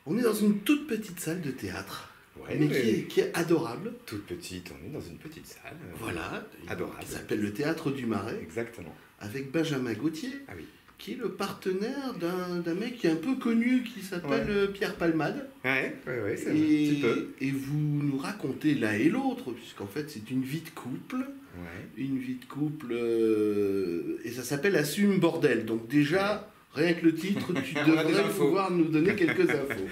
On est dans une toute petite salle de théâtre, Ouais, mais qui est adorable. toute petite, on est dans une petite salle. Voilà, Adorable. qui s'appelle le Théâtre du Marais, Exactement. avec Benjamin Gauthier, Ah oui. qui est le partenaire d'un mec qui est un peu connu, qui s'appelle Pierre Palmade. Ouais, c'est un petit peu. Et vous nous racontez l'un et l'autre, puisqu'en fait c'est une vie de couple. Ouais. Une vie de couple, et ça s'appelle Assume Bordel. Donc déjà, rien que le titre, tu On a des devrais infos. pouvoir nous donner quelques infos.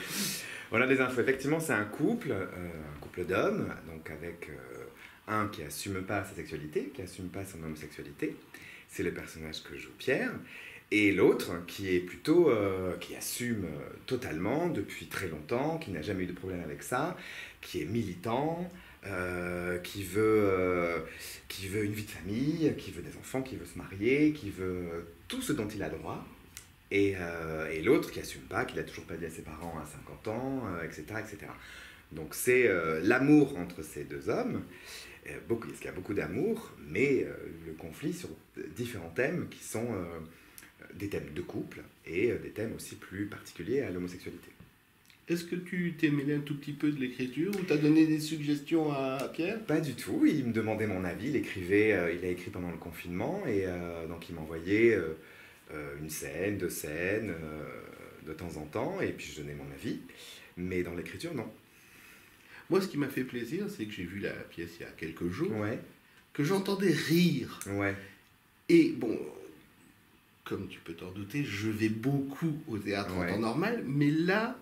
Voilà des infos. Effectivement, c'est un couple d'hommes, donc avec un qui assume pas sa sexualité, qui assume pas son homosexualité. C'est le personnage que joue Pierre. Et l'autre qui est plutôt, qui assume totalement depuis très longtemps, qui n'a jamais eu de problème avec ça, qui est militant, qui veut une vie de famille, qui veut des enfants, qui veut se marier, qui veut tout ce dont il a droit. Et l'autre qui assume pas, qui l'a toujours pas dit à ses parents à 50 ans, etc., etc. Donc c'est l'amour entre ces deux hommes. Il y a beaucoup d'amour, mais le conflit sur différents thèmes qui sont des thèmes de couple et des thèmes aussi plus particuliers à l'homosexualité. Est-ce que tu t'es mêlé un tout petit peu de l'écriture ou t'as donné des suggestions à Pierre? Pas du tout, il me demandait mon avis, il écrivait, il a écrit pendant le confinement et donc il m'envoyait une scène, deux scènes de temps en temps et puis je donnais mon avis, mais dans l'écriture non. Moi, ce qui m'a fait plaisir, c'est que j'ai vu la pièce il y a quelques jours, Ouais, que j'entendais rire. ouais, Et bon, comme tu peux t'en douter, je vais beaucoup au théâtre en Ouais. temps normal, mais là,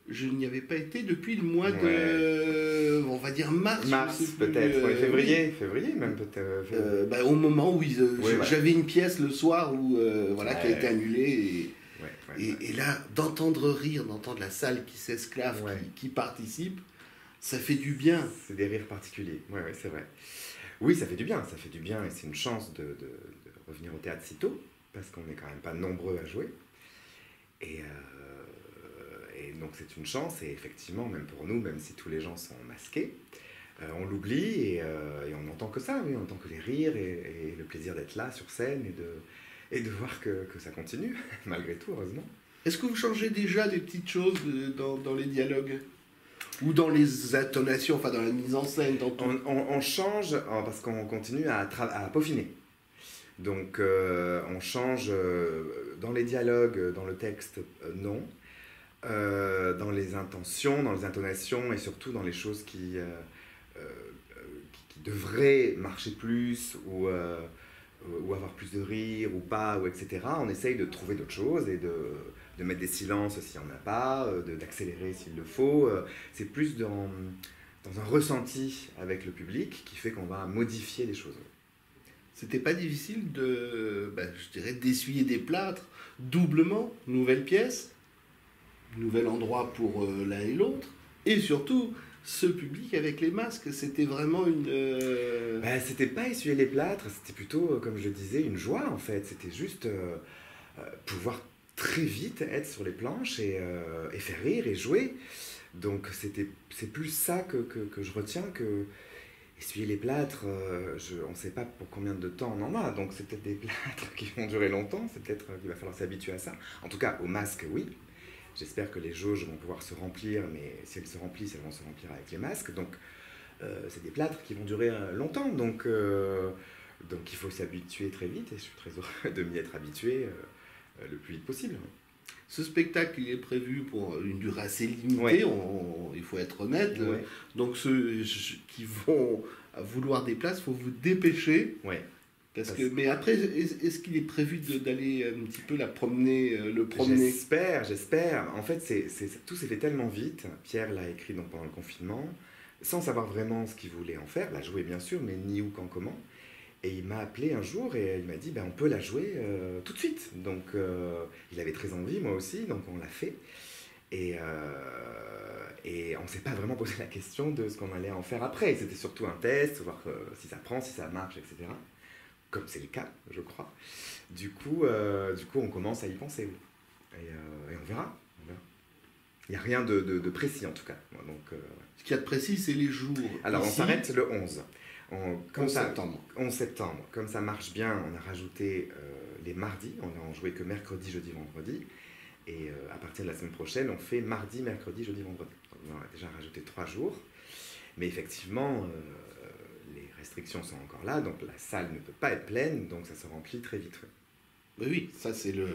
je n'y avais pas été depuis le mois Ouais. de, on va dire mars. je mars sais plus, peut-être, ouais, oui. février même peut-être. Au moment où voilà. j'avais une pièce le soir où, voilà, qui a Ouais. été annulée. Ouais, Et là, d'entendre rire, d'entendre la salle qui s'esclave, Ouais. qui participe, ça fait du bien. C'est des rires particuliers, ouais, c'est vrai. Oui, ça fait du bien et c'est une chance de revenir au théâtre si tôt, parce qu'on n'est quand même pas nombreux à jouer. Et donc c'est une chance, et effectivement, même pour nous, même si tous les gens sont masqués, on l'oublie et on n'entend que ça, oui, on entend que les rires et le plaisir d'être là sur scène et de voir que ça continue, malgré tout, heureusement. Est-ce que vous changez déjà des petites choses dans les dialogues? Ou dans les intonations, enfin dans la mise en scène, dans tout? On change parce qu'on continue à peaufiner. Donc on change dans les dialogues, dans le texte, non. Dans les intentions, dans les intonations et surtout dans les choses qui devraient marcher plus ou avoir plus de rire ou pas, ou etc. On essaye de trouver d'autres choses et de mettre des silences s'il n'y en a pas, d'accélérer s'il le faut. C'est plus dans un ressenti avec le public qui fait qu'on va modifier les choses. C'était pas difficile je dirais, d'essuyer des plâtres doublement, nouvelle pièce, nouvel endroit pour l'un et l'autre, et surtout ce public avec les masques, c'était vraiment une... C'était pas essuyer les plâtres, c'était plutôt, comme je le disais, une joie en fait. C'était juste pouvoir très vite être sur les planches et faire rire et jouer. Donc c'est plus ça que je retiens que essuyer les plâtres. On ne sait pas pour combien de temps on en a, donc c'est peut-être des plâtres qui vont durer longtemps, c'est peut-être qu'il va falloir s'habituer à ça. En tout cas, au masque, oui. J'espère que les jauges vont pouvoir se remplir, mais si elles se remplissent, elles vont se remplir avec les masques. Donc c'est des plâtres qui vont durer longtemps, donc il faut s'habituer très vite, et je suis très heureux de m'y être habitué le plus vite possible. Ce spectacle, il est prévu pour une durée assez limitée, Ouais. Il faut être honnête. Ouais. Donc ceux qui vont vouloir des places, il faut vous dépêcher. Ouais. Mais après, est-ce qu'il est prévu d'aller un petit peu le promener? J'espère. En fait, tout s'est fait tellement vite. Pierre l'a écrit donc pendant le confinement, sans savoir vraiment ce qu'il voulait en faire. L'a joué bien sûr, mais ni où, quand, comment. Et il m'a appelé un jour et il m'a dit on peut la jouer tout de suite. Donc il avait très envie, moi aussi, donc on l'a fait. Et on ne s'est pas vraiment posé la question de ce qu'on allait en faire après. C'était surtout un test, voir si ça prend, si ça marche, etc. Comme c'est le cas, je crois. Du coup, on commence à y penser. Et on verra. Il n'y a rien de précis, en tout cas. Donc, Ce qu'il y a de précis, c'est les jours. alors, on Ici, s'arrête le 11. 11 septembre. 11 septembre. Comme ça marche bien, on a rajouté les mardis. On n'a en joué que mercredi, jeudi, vendredi. Et à partir de la semaine prochaine, on fait mardi, mercredi, jeudi, vendredi. Donc, on a déjà rajouté 3 jours. Mais effectivement, les restrictions sont encore là, donc la salle ne peut pas être pleine, donc ça se remplit très vite. Oui, oui, ça c'est le...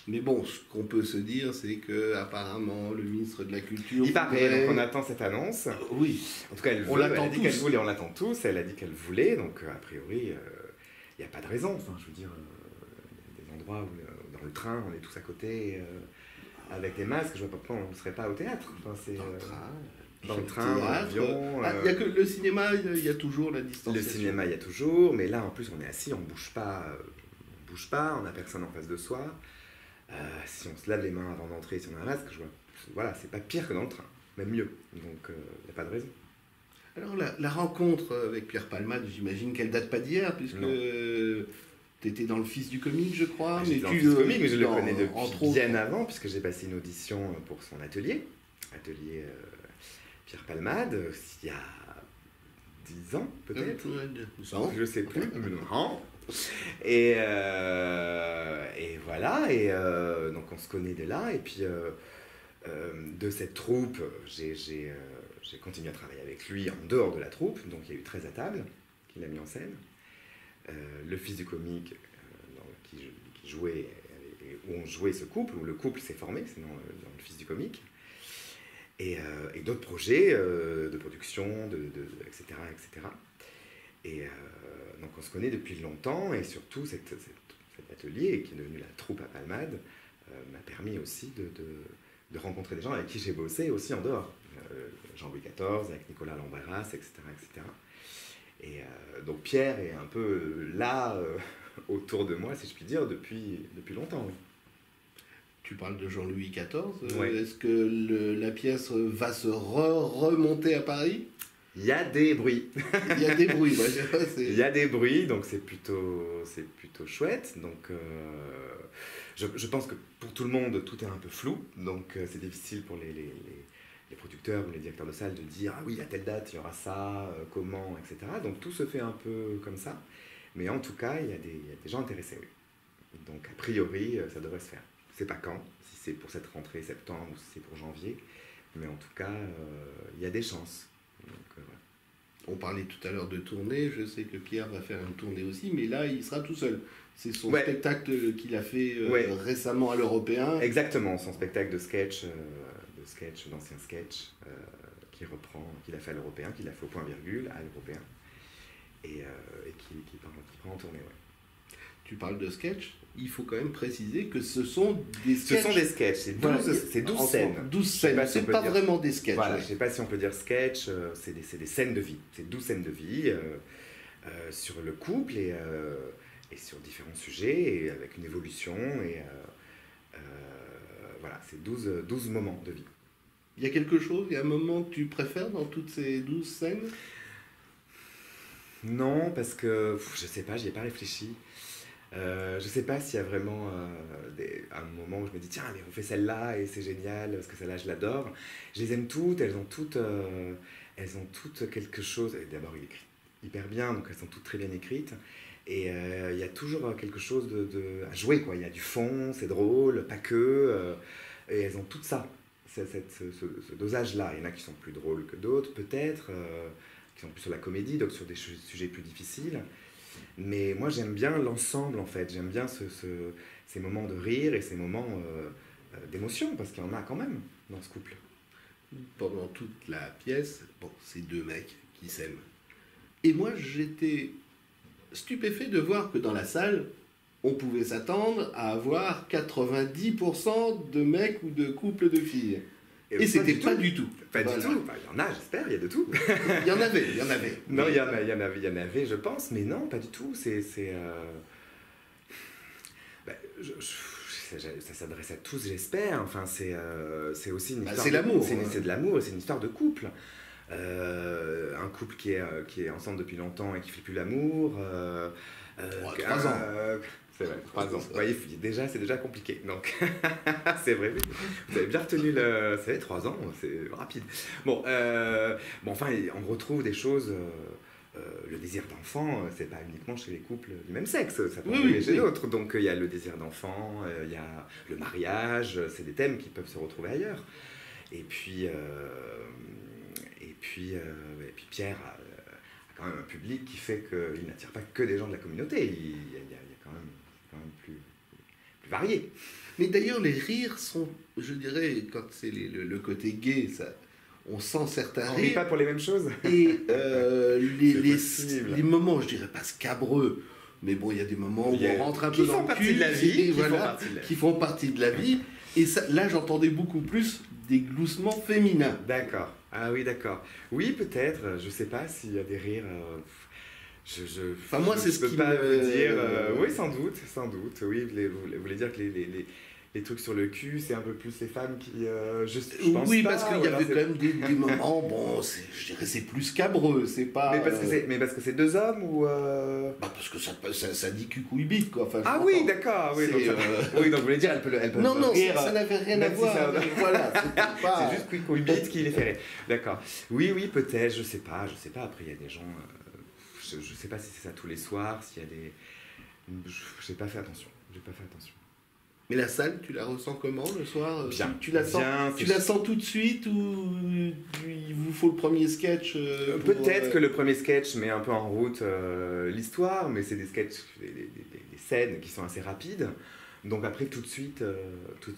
Mais bon, ce qu'on peut se dire, c'est que apparemment le ministre de la Culture... Il paraît, donc on attend cette annonce. Oui. En tout cas, elle a dit qu'elle voulait, on l'attend tous, elle a dit qu'elle voulait, donc a priori, il n'y a pas de raison. Enfin, je veux dire, des endroits où dans le train, on est tous à côté, avec des masques, je vois pas pourquoi on ne serait pas au théâtre. Enfin, dans le train, dans l'avion... Il n'y a que le cinéma, il y a toujours la distanciation. Le cinéma, il y a toujours, mais là, en plus, on est assis, on ne bouge pas, on n'a personne en face de soi. Si on se lave les mains avant d'entrer, si on a un masque, voilà, c'est pas pire que dans le train, même mieux. Donc, il n'y a pas de raison. Alors, la rencontre avec Pierre Palmade, j'imagine qu'elle date pas d'hier, puisque tu étais dans Le Fils du comique, je crois. J'étais dans Le Fils du comique, mais je le connais depuis bien avant, puisque j'ai passé une audition pour son atelier Pierre Palmade, il y a 10 ans, peut-être. Je sais plus. Non. Et voilà, et donc on se connaît de là, et puis de cette troupe, j'ai continué à travailler avec lui en dehors de la troupe, donc il y a eu 13 à table qu'il a mis en scène. Le Fils du comique, qui jouait, où on jouait ce couple, où le couple s'est formé, c'est dans Le Fils du comique. Et d'autres projets de production, etc., etc. Et donc on se connaît depuis longtemps, et surtout cet atelier, qui est devenu la troupe à Palmade, m'a permis aussi de rencontrer des gens avec qui j'ai bossé aussi en dehors. Jean-Louis XIV, avec Nicolas Lambreras, etc., etc. Et donc Pierre est un peu là, autour de moi, si je puis dire, depuis longtemps. Oui. Tu parles de Jean-Louis XIV. Ouais. Est-ce que la pièce va se remonter à Paris ? Il y a des bruits. Il y a des bruits. Il y a des bruits, donc c'est plutôt chouette. Donc, je pense que pour tout le monde, tout est un peu flou. Donc, c'est difficile pour les producteurs ou les directeurs de salle de dire « Ah oui, à telle date, il y aura ça, comment, etc. » Donc, tout se fait un peu comme ça. Mais en tout cas, il y a des gens intéressés. Oui. Donc, a priori, ça devrait se faire. Je ne sais pas quand, si c'est pour cette rentrée septembre ou si c'est pour janvier. Mais en tout cas, il y a des chances. Donc, voilà. On parlait tout à l'heure de tournée, je sais que Pierre va faire une tournée aussi, mais là il sera tout seul. C'est son spectacle qu'il a fait récemment à l'Européen. Exactement, son spectacle de sketch, d'ancien sketch, qu'il a fait à l'Européen, qu'il a fait au point virgule à l'Européen, et qui prend en tournée. Ouais. Tu parles de sketch, il faut quand même préciser que ce sont des sketchs. Ce sont des sketchs, c'est 12 scènes. 12 scènes, c'est pas vraiment des sketchs. Voilà, je ne sais pas si on peut dire sketch, c'est des scènes de vie. C'est 12 scènes de vie sur le couple et sur différents sujets, et avec une évolution. Et voilà, c'est 12 moments de vie. Il y a quelque chose, il y a un moment que tu préfères dans toutes ces 12 scènes ? Non, parce que je ne sais pas, j'y ai pas réfléchi. Je ne sais pas s'il y a vraiment un moment où je me dis tiens, allez, on fait celle-là et c'est génial parce que celle-là je l'adore. Je les aime toutes, elles ont toutes quelque chose. D'abord, il écrit hyper bien, donc elles sont toutes très bien écrites. Et il y a toujours quelque chose à jouer, quoi. Il y a du fond, c'est drôle, pas que. Et elles ont tout ça, ce dosage-là. Il y en a qui sont plus drôles que d'autres, peut-être, qui sont plus sur la comédie, donc sur des sujets plus difficiles. Mais moi, j'aime bien l'ensemble, en fait. J'aime bien ces moments de rire et ces moments d'émotion, parce qu'il y en a quand même dans ce couple. Pendant toute la pièce, bon, c'est deux mecs qui s'aiment. Et moi, j'étais stupéfait de voir que dans la salle, on pouvait s'attendre à avoir 90% de mecs ou de couples de filles. Et c'était pas du tout. Pas du tout. Enfin, il y en a, j'espère, il y a de tout. Il y en avait. Non, il y en avait, je pense, mais non, pas du tout. Ça s'adresse à tous, j'espère. Enfin, c'est aussi une histoire. C'est l'amour. C'est de l'amour, c'est une histoire de couple. Un couple qui est ensemble depuis longtemps et qui ne fait plus l'amour. 3 ans. C'est vrai, 3 ans. Vous voyez, c'est déjà compliqué. Donc, c'est vrai, vous avez bien retenu c'est vrai, 3 ans, c'est rapide. Bon, enfin, on retrouve des choses le désir d'enfant, c'est pas uniquement chez les couples du même sexe, ça peut Oui, arriver oui, chez oui. d'autres. Donc il y a le désir d'enfant, il y a le mariage, c'est des thèmes qui peuvent se retrouver ailleurs. Et puis, et puis Pierre a quand même un public qui fait qu'il n'attire pas que des gens de la communauté, il y a quand même plus varié. Mais d'ailleurs, les rires sont, je dirais, quand c'est le côté gay, ça, on sent certains On rit pas rires. pour les mêmes choses. Et C'est possible. les moments, je dirais pas scabreux, mais bon, il y a des moments où on rentre un peu qui dans font le partie cul, de la vie, et qui voilà, font partie de la vie. qui font partie de la vie. Et ça, là, j'entendais beaucoup plus des gloussements féminins. D'accord. Ah oui, d'accord. Oui, peut-être. Je sais pas s'il y a des rires. Enfin, moi, c'est je ce peux qui pas me- vous dire. Oui, sans doute, sans doute. Oui, vous voulez dire que les trucs sur le cul, c'est un peu plus les femmes qui. Je pense Oui, pas, parce qu'il ou y alors avait c'est- quand même des moments, bon, je dirais c'est plus scabreux, c'est pas... Mais parce que c'est deux hommes ou. bah, parce que ça dit cucouille-bite, quoi. Enfin, je Ah oui, m'entends. d'accord. Oui, C'est, donc, oui, donc vous voulez dire, elle peut Non, non, rire. ça n'avait rien à même si voir. ça- mais voilà, c'était pas... C'est juste Quick Beat qui les fait rire. D'accord. Oui, peut-être, je sais pas. Après, il y a des gens. Je sais pas si c'est ça tous les soirs, s'il y a des. J'ai pas fait attention. Mais la salle, tu la ressens comment le soir? Bien. Tu la sens, Bien, tu c'est- la sens tout de suite ou il vous faut le premier sketch pour, Peut-être que le premier sketch met un peu en route l'histoire, mais c'est des sketchs, des scènes qui sont assez rapides. Donc après, tout de suite,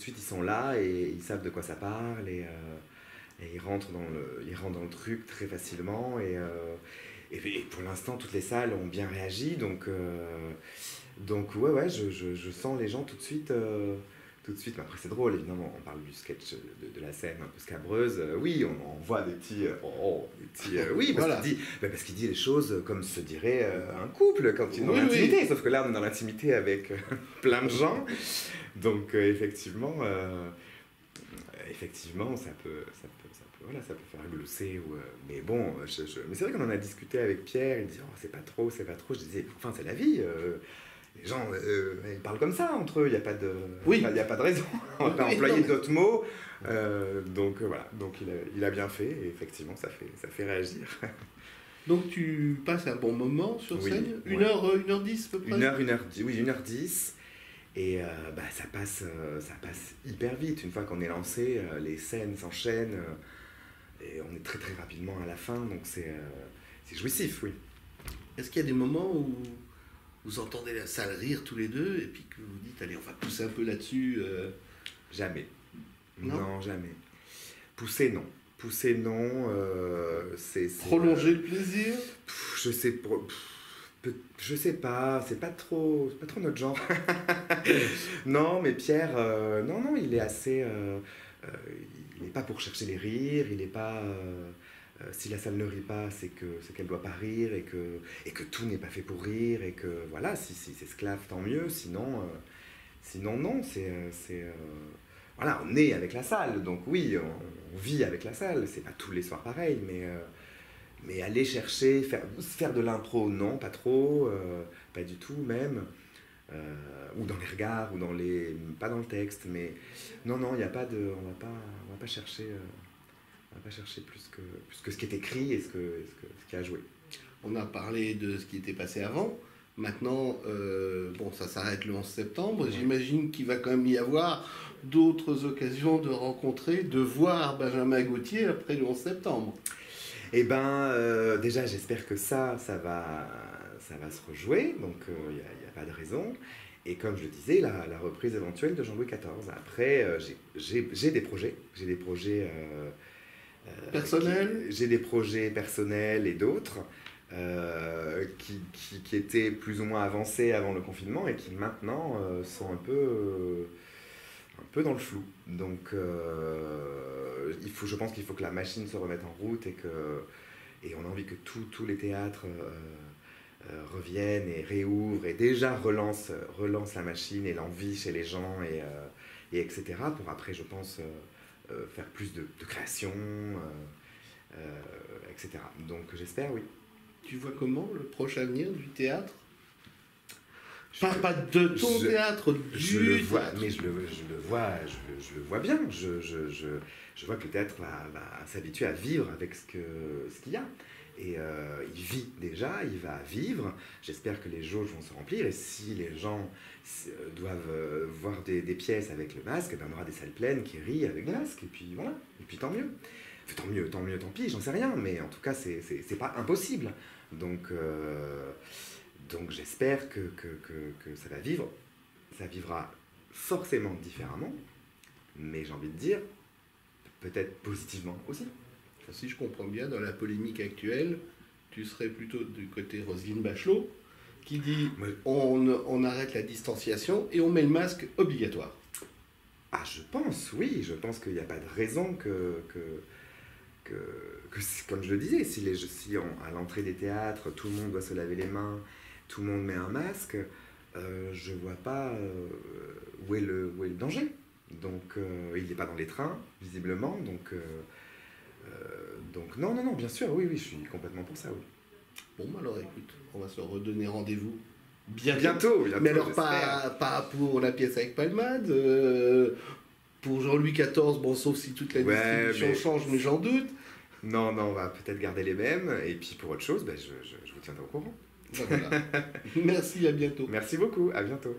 ils sont là et ils savent de quoi ça parle et ils rentrent dans le truc très facilement. Et pour l'instant, toutes les salles ont bien réagi. Donc ouais, je sens les gens tout de suite. Mais après, c'est drôle, évidemment. On parle du sketch de la scène un peu scabreuse. Oui, on voit des petits. Oui, Voilà. parce qu'il dit les choses comme se dirait un couple quand il est dans Oui, l'intimité. Sauf que là, on est dans l'intimité avec plein de gens. Donc, effectivement, ça peut faire glousser. Mais bon, mais c'est vrai qu'on en a discuté avec Pierre. Il dit oh, c'est pas trop. Je disais enfin, c'est la vie. Les gens, ils parlent comme ça entre eux, il n'y a pas de, Oui. il y a pas de raison. On va pas Oui, employer non, mais- d'autres mots. Donc voilà, donc il a bien fait, et effectivement, ça fait réagir. Donc tu passes un bon moment sur Oui, scène, ouais. 1h10 à peu près? 1h10. Et ça passe hyper vite. Une fois qu'on est lancé, les scènes s'enchaînent, et on est très très rapidement à la fin, donc c'est jouissif, oui. Est-ce qu'il y a des moments où vous entendez la salle rire tous les deux et puis que vous dites allez on va pousser un peu là-dessus Jamais. Non. Non, jamais. Pousser, non. C'est prolonger le plaisir? je sais pas, c'est pas trop notre genre. Non, mais Pierre, non, il est assez, il n'est pas pour chercher les rires, il n'est pas, si la salle ne rit pas, c'est qu'elle doit pas rire et que tout n'est pas fait pour rire et que voilà, si c'est esclave, tant mieux, sinon non, voilà, on est avec la salle, donc oui, on vit avec la salle, c'est pas tous les soirs pareil, mais aller chercher, faire de l'impro, non, pas trop, pas du tout même, ou dans les regards, ou pas dans le texte, mais non, il n'y a pas de, on va pas chercher plus que ce qui est écrit et ce qui a joué. On a parlé de ce qui était passé avant. Maintenant, bon, ça s'arrête le 11 septembre. Ouais. J'imagine qu'il va quand même y avoir d'autres occasions de rencontrer, de voir Benjamin Gauthier après le 11 septembre. Eh ben, déjà, j'espère que ça va se rejouer, donc il n'y a pas de raison. Et comme je le disais, la reprise éventuelle de Jean-Louis XIV. Après, j'ai des projets. Personnels? J'ai des projets personnels et d'autres qui étaient plus ou moins avancés avant le confinement et qui maintenant sont un peu dans le flou. Donc je pense qu'il faut que la machine se remette en route et on a envie que tous les théâtres reviennent et réouvrent et déjà relancent la machine et l'envie chez les gens et etc. pour après, je pense, faire plus de création, etc. Donc j'espère, oui. Tu vois comment le prochain avenir du théâtre? Pas de ton théâtre, du Je le vois, théâtre. mais je le vois bien. Je vois que le théâtre va s'habituer à vivre avec ce qu'il y a. Et il vit déjà, il va vivre. J'espère que les jauges vont se remplir. Et si les gens doivent voir des pièces avec le masque, ben on aura des salles pleines qui rient avec le masque. Et puis voilà. Et puis tant mieux. Enfin, tant pis, j'en sais rien. Mais en tout cas, c'est pas impossible. Donc j'espère que ça va vivre. Ça vivra forcément différemment. Mais j'ai envie de dire, peut-être positivement aussi. Si je comprends bien, dans la polémique actuelle, tu serais plutôt du côté Roselyne Bachelot, qui dit on arrête la distanciation et on met le masque obligatoire. Ah, je pense, oui, je pense qu'il n'y a pas de raison que comme je le disais, si à l'entrée des théâtres, tout le monde doit se laver les mains, tout le monde met un masque, je ne vois pas où est le danger. Donc, il n'est pas dans les trains, visiblement, donc non, bien sûr, oui, je suis complètement pour ça, oui. Bon, alors écoute, on va se redonner rendez-vous bientôt. Mais alors pas pour la pièce avec Palmade, pour Jean-Louis XIV, bon, sauf si toute la distribution change, mais j'en doute. Non, on va peut-être garder les mêmes, et puis pour autre chose, je vous tiendrai au courant. Voilà. Merci, à bientôt. Merci beaucoup, à bientôt.